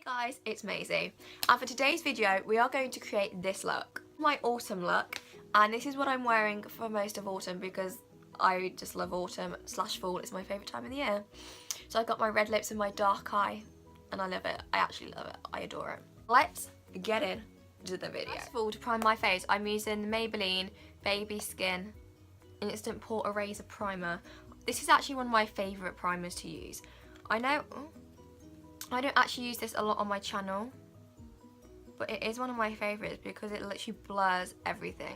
Guys, it's Maisie, and for today's video we are going to create this look, my autumn look, and this is what I'm wearing for most of autumn because I just love autumn / fall. It's my favourite time of the year. So I got my red lips and my dark eye and I love it. I actually love it. I adore it. Let's get into the video. First of all, to prime my face, I'm using the Maybelline Baby Skin Instant Pore Eraser Primer. This is actually one of my favourite primers to use. I know I don't actually use this a lot on my channel, but it is one of my favourites because it literally blurs everything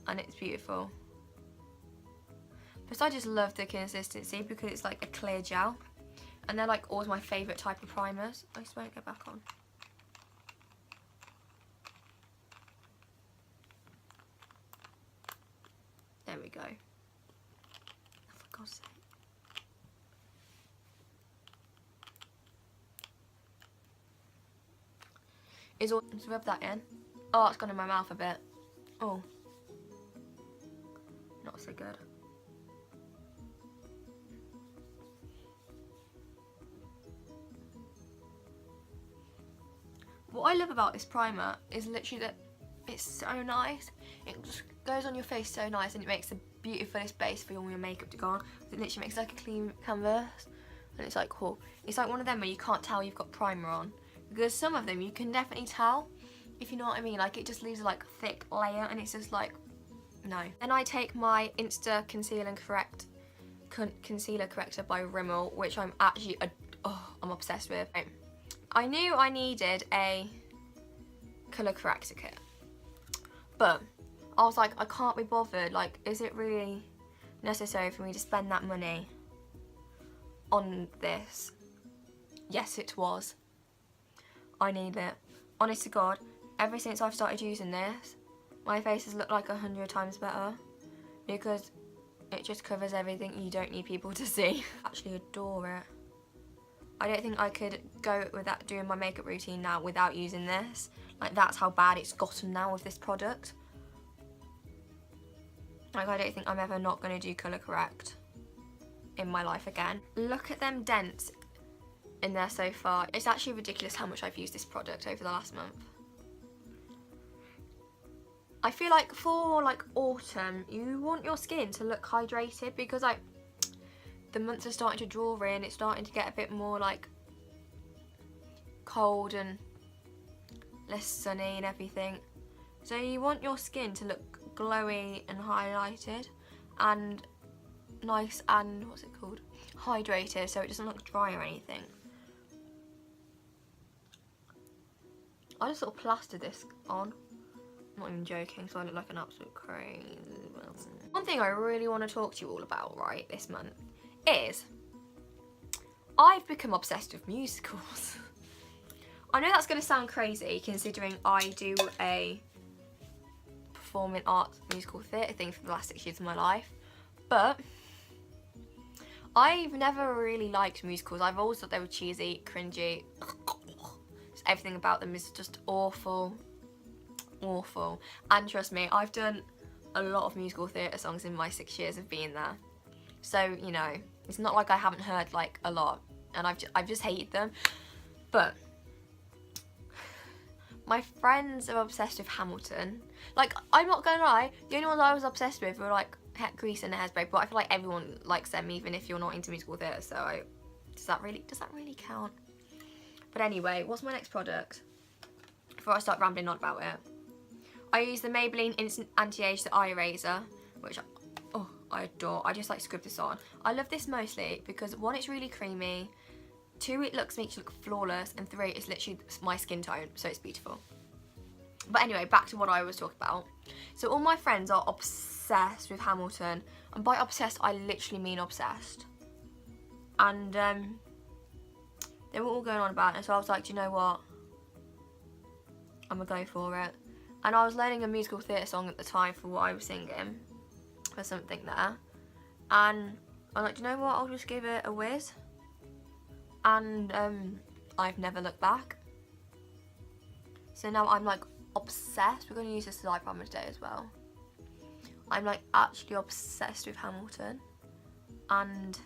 and it's beautiful. Plus I just love the consistency because it's like a clear gel, and they're like always my favourite type of primers. I just won't go back on. There we go. Oh, for God's sake. Let's rub that in. Oh, it's gone in my mouth a bit. Oh. Not so good. What I love about this primer is literally that it's so nice. It just goes on your face so nice and it makes the beautifulest base for all your makeup to go on. It literally makes like a clean canvas. And it's like cool. It's like one of them where you can't tell you've got primer on. Because some of them you can definitely tell, if you know what I mean. Like it just leaves like a thick layer and it's just like, no. Then I take my Insta Concealer Corrector by Rimmel, which I'm actually, I'm obsessed with. I knew I needed a colour corrector kit, but I was like, I can't be bothered. Like, is it really necessary for me to spend that money on this? Yes, it was. I need it. Honest to God, ever since I've started using this, my face has looked like 100 times better because it just covers everything you don't need people to see. I actually adore it. I don't think I could go without doing my makeup routine now without using this. Like, that's how bad it's gotten now with this product. Like, I don't think I'm ever not going to do colour correct in my life again. Look at them dents in there so far. It's actually ridiculous how much I've used this product over the last month. I feel like for like autumn, you want your skin to look hydrated because like the months are starting to draw in, it's starting to get a bit more like cold and less sunny and everything. So you want your skin to look glowy and highlighted and nice and, what's it called, hydrated, so it doesn't look dry or anything. I just sort of plastered this on. I'm not even joking, so I look like an absolute crazy person. One thing I really want to talk to you all about, right, this month is I've become obsessed with musicals. I know that's going to sound crazy considering I do a performing arts musical theatre thing for the last 6 years of my life, but I've never really liked musicals. I've always thought they were cheesy, cringy. Everything about them is just awful. Awful. And trust me, I've done a lot of musical theatre songs in my 6 years of being there. So, you know, it's not like I haven't heard like a lot and I've just hated them. But my friends are obsessed with Hamilton. Like, I'm not gonna lie, the only ones I was obsessed with were like Grease and Hairspray, but I feel like everyone likes them even if you're not into musical theatre, so does that really count? But anyway, what's my next product? Before I start rambling on about it, I use the Maybelline Instant Anti-Age Eye Eraser, which I adore. I just like scrub this on. I love this mostly because 1, it's really creamy, 2, it makes you look flawless, and 3, it's literally my skin tone, so it's beautiful. But anyway, back to what I was talking about. So all my friends are obsessed with Hamilton, and by obsessed I literally mean obsessed. And they were all going on about it, so I was like, do you know what? I'm gonna go for it. And I was learning a musical theatre song at the time for what I was singing, for something there. And I'm like, do you know what? I'll just give it a whiz. And I've never looked back. So now I'm like obsessed. We're gonna use this as eye primer today as well. I'm like actually obsessed with Hamilton. And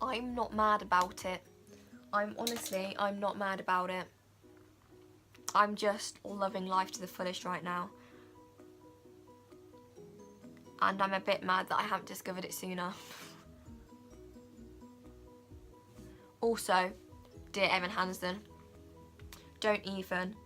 I'm not mad about it. I'm not mad about it. I'm just loving life to the fullest right now. And I'm a bit mad that I haven't discovered it sooner. Also, dear Evan Hansen, don't even.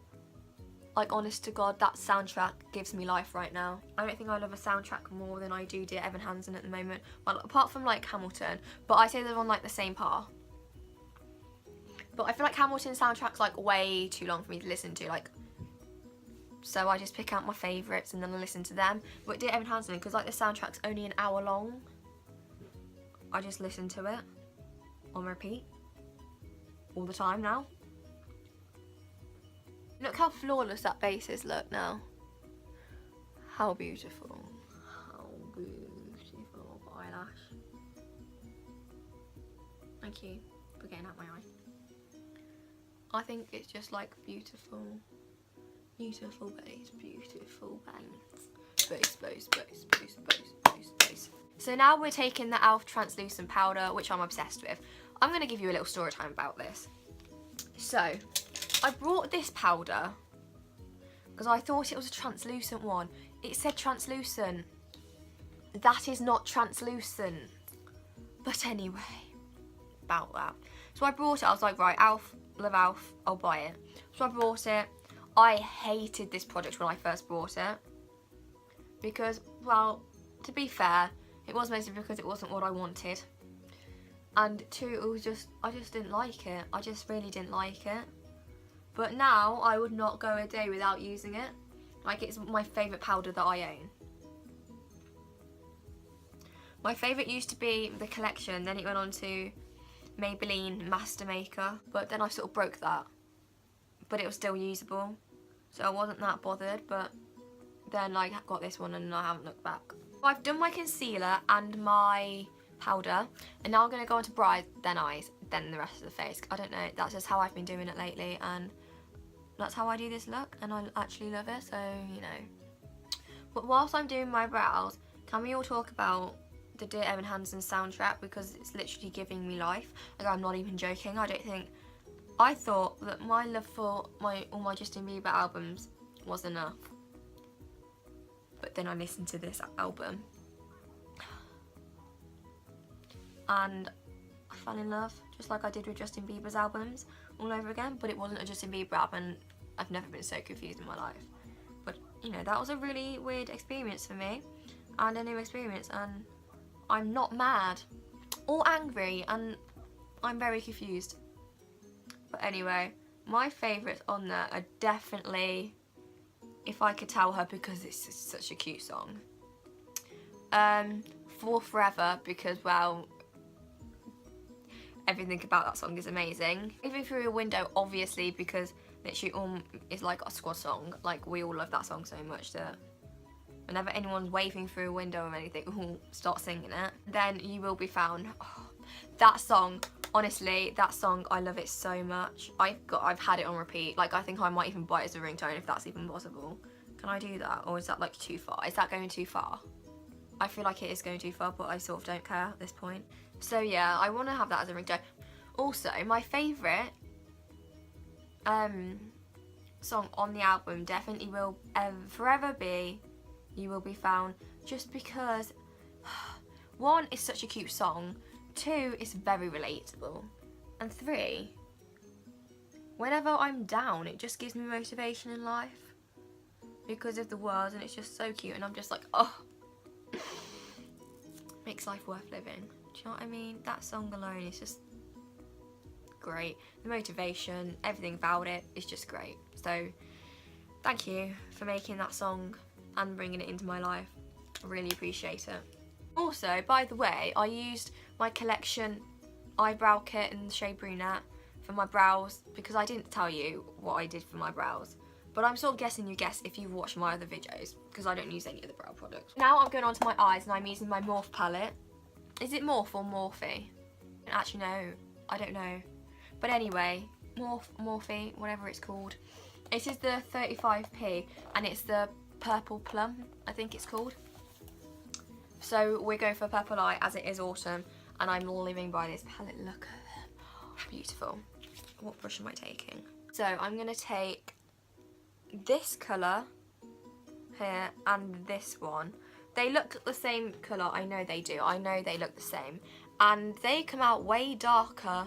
Like, honest to God, that soundtrack gives me life right now. I don't think I love a soundtrack more than I do dear Evan Hansen at the moment. Well, apart from like Hamilton, but I say they're on like the same par. But I feel like Hamilton's soundtrack's like way too long for me to listen to, like, so I just pick out my favourites and then I listen to them. But dear Evan Hansen, because like the soundtrack's only an hour long, I just listen to it on repeat all the time now. Look how flawless that bass is, look now. How beautiful. How beautiful eyelash. Thank you for getting out my eye. I think it's just like beautiful. Beautiful bass, beautiful bass. Bass, bass, bass, bass, bass, bass, bass. So now we're taking the e.l.f. translucent powder, which I'm obsessed with. I'm going to give you a little story time about this. So, I brought this powder because I thought it was a translucent one. It said translucent. That is not translucent. But anyway, about that. So I brought it. I was like, right, e.l.f., love e.l.f., I'll buy it. So I brought it. I hated this product when I first bought it because, well, to be fair, it was mostly because it wasn't what I wanted. And two, it was just, I just didn't like it. I just really didn't like it. But now, I would not go a day without using it. Like, it's my favourite powder that I own. My favourite used to be the Collection, then it went on to Maybelline Master Maker. But then I sort of broke that. But it was still usable. So I wasn't that bothered, but then I got this one and I haven't looked back. I've done my concealer and my powder, and now I'm going to go on to brows, then eyes, then the rest of the face. I don't know, that's just how I've been doing it lately, and that's how I do this look, and I actually love it, so, you know. But whilst I'm doing my brows, can we all talk about the Dear Evan Hansen soundtrack, because it's literally giving me life. Like, I'm not even joking. I thought that my love for all my Justin Bieber albums was enough. But then I listened to this album and I fell in love, just like I did with Justin Bieber's albums all over again. But it wasn't a Justin Bieber album. I've never been so confused in my life. But, you know, that was a really weird experience for me, and a new experience, and I'm not mad or angry, and I'm very confused. But anyway, my favourites on there are definitely If I Could Tell Her, because it's such a cute song. For Forever, because, well, everything about that song is amazing. Even Through a Window, obviously, because literally is like a squad song. Like, we all love that song so much that whenever anyone's waving through a window or anything, we'll start singing it. Then You Will Be Found. Oh, that song, honestly, that song, I love it so much. I've had it on repeat. Like, I think I might even buy it as a ringtone if that's even possible. Can I do that? Or is that like too far? Is that going too far? I feel like it is going too far, but I sort of don't care at this point. So yeah, I want to have that as a ringtone. Also, my favourite song on the album definitely will forever be You Will Be Found, just because one, it's such a cute song, two, it's very relatable, and three, whenever I'm down, it just gives me motivation in life because of the words, and it's just so cute, and I'm just like, oh, makes life worth living. Do you know what I mean? That song alone is just great. The motivation, everything about it is just great. So thank you for making that song and bringing it into my life. I really appreciate it. Also, by the way, I used my Collection eyebrow kit in the shade Brunette for my brows, because I didn't tell you what I did for my brows. But I'm sort of guessing you guess if you've watched my other videos, because I don't use any of the brow products. Now I'm going on to my eyes, and I'm using my Morphe palette. Is it Morphe or Morphe? Actually, no, I don't know. But anyway, Morphe, whatever it's called. This is the 35p, and it's the Purple Plum, I think it's called. So we're going for Purple Eye, as it is autumn, and I'm living by this palette. Look at them, beautiful. what brush am I taking? So I'm going to take this colour here and this one. They look the same colour, I know they do. I know they look the same. And they come out way darker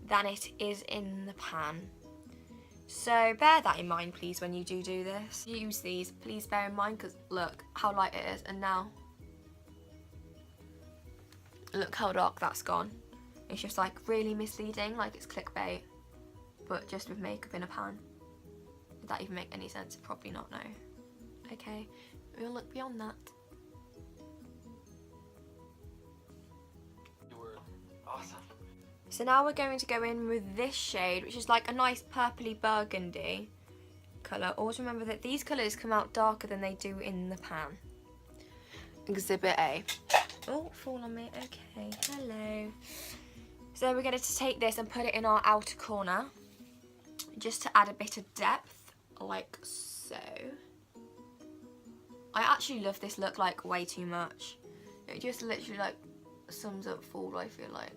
than it is in the pan. So bear that in mind, please, when you do this. Use these, please bear in mind, because look how light it is, and now look how dark that's gone. It's just like really misleading, like it's clickbait, but just with makeup in a pan. Did that even make any sense? Probably not, no. Okay, we'll look beyond that. You were awesome. So now we're going to go in with this shade, which is like a nice purpley burgundy colour. Always remember that these colours come out darker than they do in the pan. Exhibit A. Oh, fall on me. Okay, hello. So we're going to take this and put it in our outer corner, just to add a bit of depth, like so. I actually love this look like way too much. It just literally like sums up fall, I feel like.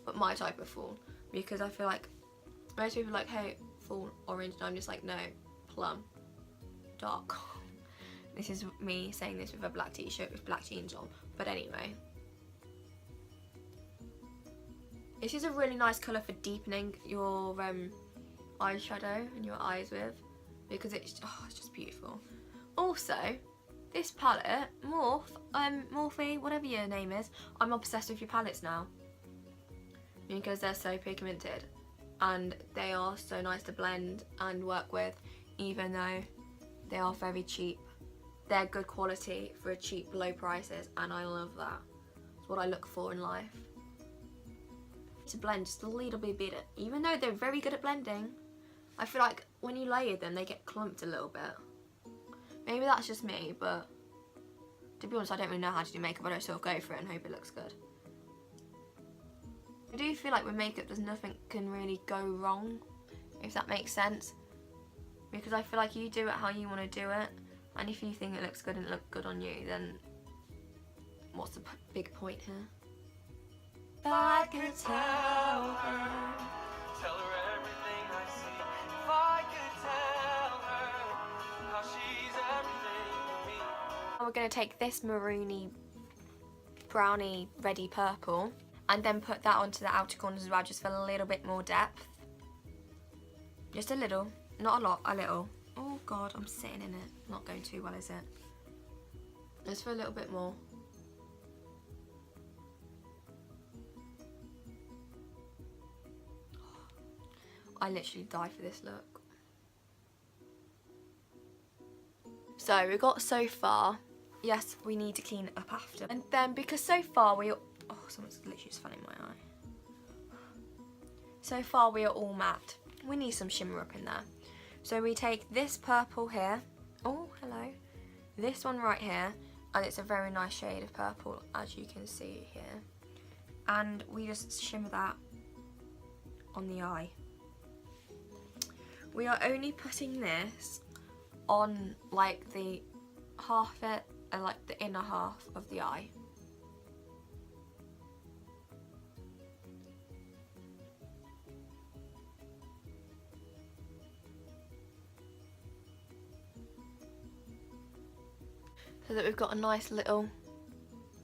But my type of fall, because I feel like most people are like, hey, fall orange, and I'm just like, no, plum, dark. This is me saying this with a black t-shirt with black jeans on, but anyway. This is a really nice colour for deepening your eyeshadow and your eyes with, because it's just beautiful. Also, this palette, Morphe, whatever your name is, I'm obsessed with your palettes now. Because they're so pigmented and they are so nice to blend and work with, even though they are very cheap. They're good quality for a cheap, low prices, and I love that. It's what I look for in life. To blend just a little bit better. Even though they're very good at blending, I feel like when you layer them, they get clumped a little bit. Maybe that's just me, but to be honest, I don't really know how to do makeup. I don't sort of go for it and hope it looks good. I do feel like with makeup there's nothing can really go wrong, if that makes sense, because I feel like you do it how you want to do it, and if you think it looks good and it looks good on you, then what's the big point here? If I could tell her Everything I see. If I could tell her how she's everything to me. We're going to take this maroony, browny, reddy purple, and then put that onto the outer corners as well, just for a little bit more depth. Just a little, not a lot, a little. Oh god, I'm sitting in it. Not going too well, is it? Just for a little bit more. I literally die for this look. So we got so far. Yes, we need to clean it up after. And then because so far we are, oh, someone's literally just fell in my eye. So far we are all matte. We need some shimmer up in there. So we take this purple here. Oh, hello. This one right here. And it's a very nice shade of purple, as you can see here. And we just shimmer that on the eye. We are only putting this on like the half it and like the inner half of the eye. So that we've got a nice little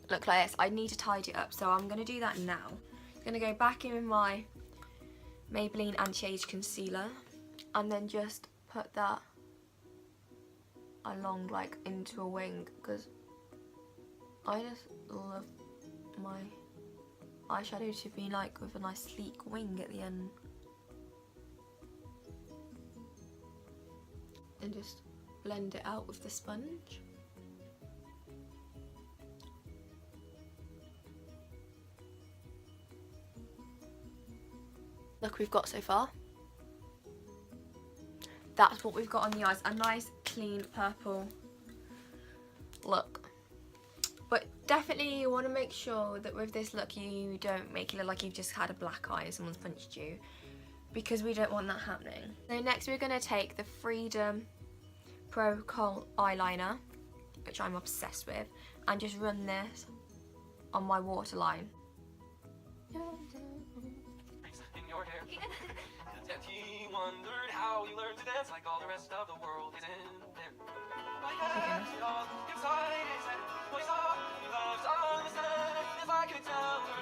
look like this. I need to tidy it up, so I'm going to do that now. I'm going to go back in with my Maybelline Anti-Age Concealer and then just put that along like into a wing, because I just love my eyeshadow to be like with a nice sleek wing at the end. And just blend it out with the sponge. Look, we've got so far. That's what we've got on the eyes. A nice, clean purple look. But definitely you want to make sure that with this look you don't make it look like you've just had a black eye and someone's punched you, because we don't want that happening. So next we're going to take the Freedom Pro Kohl eyeliner, which I'm obsessed with, and just run this on my waterline. In your short hair. And he wondered how you learned to dance like all the rest of the world isn't there. I had it all inside his head. What he saw, he loves understand. If I could tell her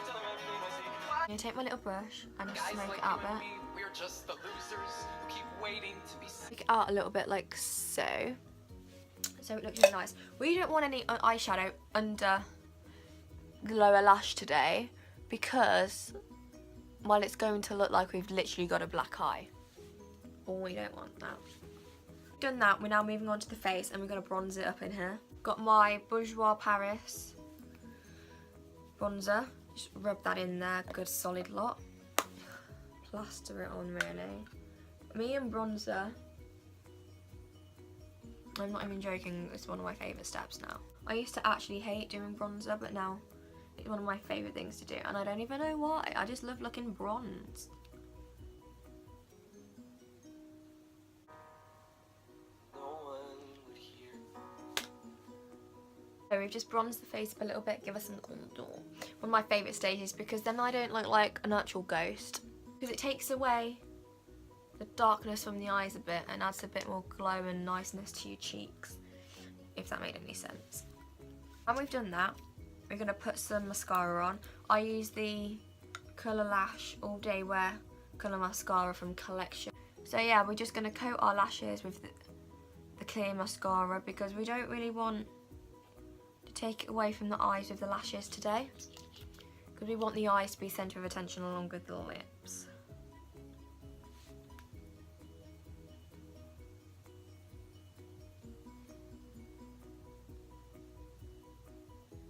everything I see. I'm gonna take my little brush and just Guys smoke like it out you a and bit. me, we're just the losers who keep waiting to be seen. Smoke it out a little bit like so. So it looks really nice. We don't want any eyeshadow under the lower lash today because, well, it's going to look like we've literally got a black eye. Oh, we don't want that. Done that, we're now moving on to the face and we're going to bronze it up in here. Got my Bourjois Paris bronzer. Just rub that in there, good solid lot. Plaster it on really. Me and bronzer, I'm not even joking, it's one of my favourite steps now. I used to actually hate doing bronzer, but now it's one of my favourite things to do, and I don't even know why. I just love looking bronzed. No one would hear. So we've just bronzed the face up a little bit, give us some contour. One of my favourite stages, because then I don't look like a natural ghost. Because it takes away the darkness from the eyes a bit and adds a bit more glow and niceness to your cheeks, if that made any sense. And we've done that, we're going to put some mascara on. I use the Colour Lash All Day Wear Colour Mascara from Collection. So yeah, we're just going to coat our lashes with the clear mascara because we don't really want to take it away from the eyes with the lashes today, because we want the eyes to be centre of attention along with the lips.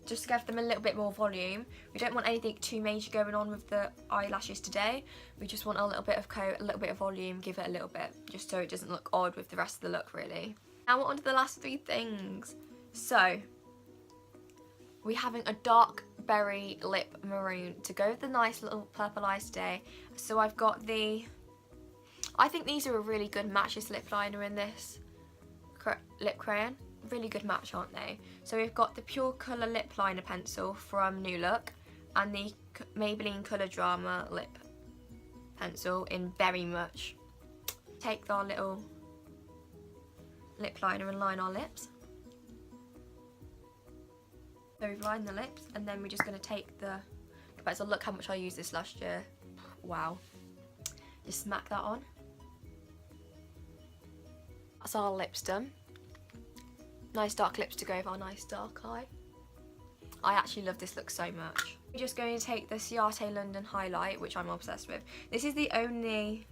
Just to give them a little bit more volume. We don't want anything too major going on with the eyelashes today. We just want a little bit of coat, a little bit of volume, give it a little bit, just so it doesn't look odd with the rest of the look really. Now we're on to the last three things. So, we're having a dark berry lip maroon to go with the nice little purple eyes today. So I've got I think these are a really good matchless lip liner in this lip crayon. Really good match, aren't they? So we've got the Pure Colour Lip Liner Pencil from New Look and the Maybelline Colour Drama Lip Pencil in Very Much. Take our little lip liner and line our lips. So we've lined the lips and then we're just going to take the pencil. Look how much I used this last year. Wow. Just smack that on. That's our lips done. Nice dark lips to go with our nice dark eye. I actually love this look so much. We're just going to take the Ciate London highlight, which I'm obsessed with. This is the only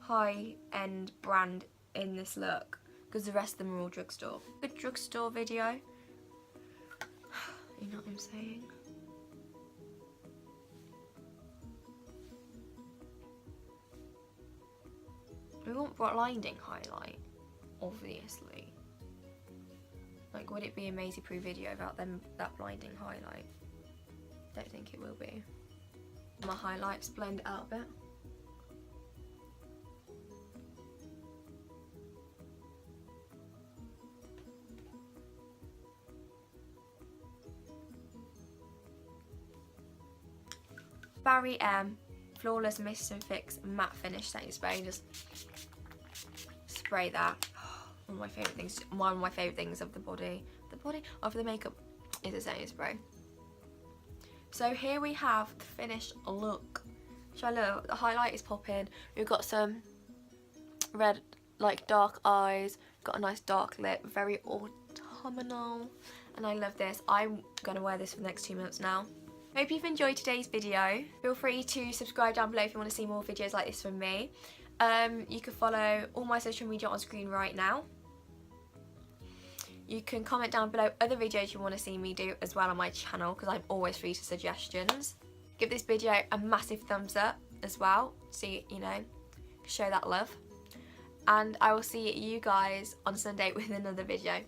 high-end brand in this look, because the rest of them are all drugstore. Good drugstore video. You know what I'm saying? We want blinding highlight, obviously. Like, would it be a Maisie Prue video about that blinding highlight? Don't think it will be. My highlights blend it out a bit. Barry M Flawless Mist and Fix Matte Finish setting spray. Just spray that. One of my favourite things. One of my favourite things of the body of the makeup is a setting spray. So here we have the finished look, which I love. The highlight is popping. We've got some red, like dark eyes. Got a nice dark lip, very autumnal, and I love this. I'm gonna wear this for the next 2 months now. Hope you've enjoyed today's video. Feel free to subscribe down below if you want to see more videos like this from me. You can follow all my social media on screen right now. You can comment down below other videos you want to see me do as well on my channel, because I'm always free to suggestions. Give this video a massive thumbs up as well, so you know, show that love. And I will see you guys on Sunday with another video.